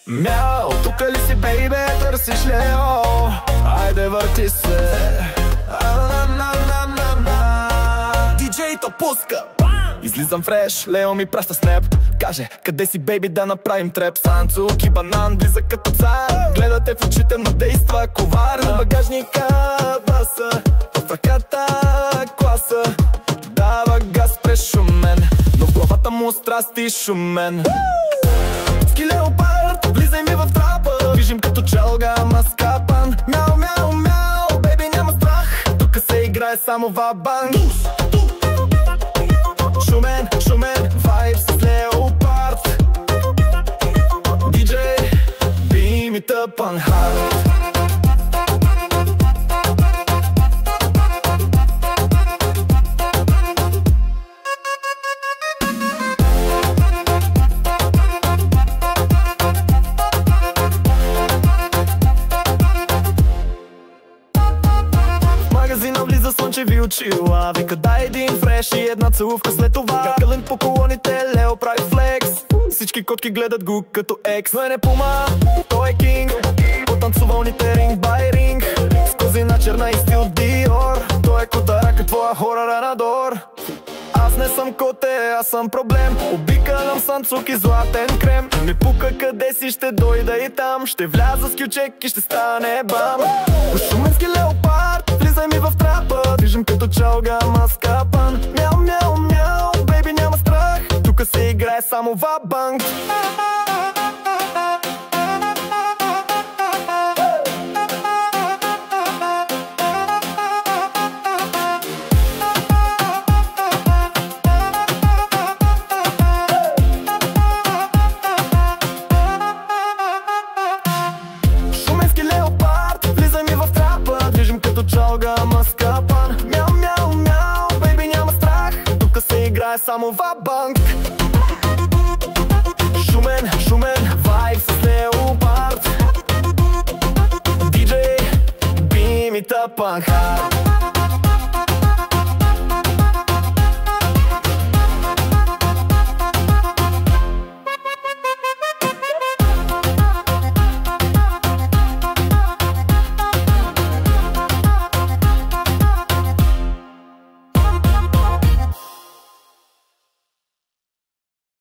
Мяу, тука ли си, бейбе, търсиш Лео? Айде върти се. Диджейто пуска. Излизам фреш, Лео ми праща снеп. Каже, къде си, бейби, да направим треп. Санцук и банан влиза като цар. Гледате в очите, но действа ковар. На багажника баса, в ръката класа. Дава газ прешумен, но в главата му страсти шумен. Ски леопард, влизай ми в трапа. Движим като челга, ама скапан. Мяу, мяу, мяу, бейби, няма страх. Тука се играе само ва-банк. Шумен, шумен, вайб с леопард. Диджей, би ми тъпан хард. Влиза слънчеви очила. Вика, дай един фреш и една целувка след това. Кълен по колоните, Лео прави флекс. Всички котки гледат го като екс. Но е не пума, той е кинг. Потанцувалните ринг бай ринг. С козина черна и стил Диор. Той е котарака, твоя хора ранадор. Аз не съм коте, аз съм проблем. Обикалям санцук и златен крем. Ми пука къде си, ще дойда и там. Ще вляза с кючек и ще стане бам. Шуменски леопард, влизай ми в трапа. Движим като чалга, ама скапан. Мяу, мяу, мяу, бейби, няма страх. Тука се играе само ва-банк. Ама скапан. Мяу, мяу, мяу, бейби, няма страх. Тука се играе само ва-банк. Шумен, шумен, вайб с леопард. Диджей, би ми тъпан хард.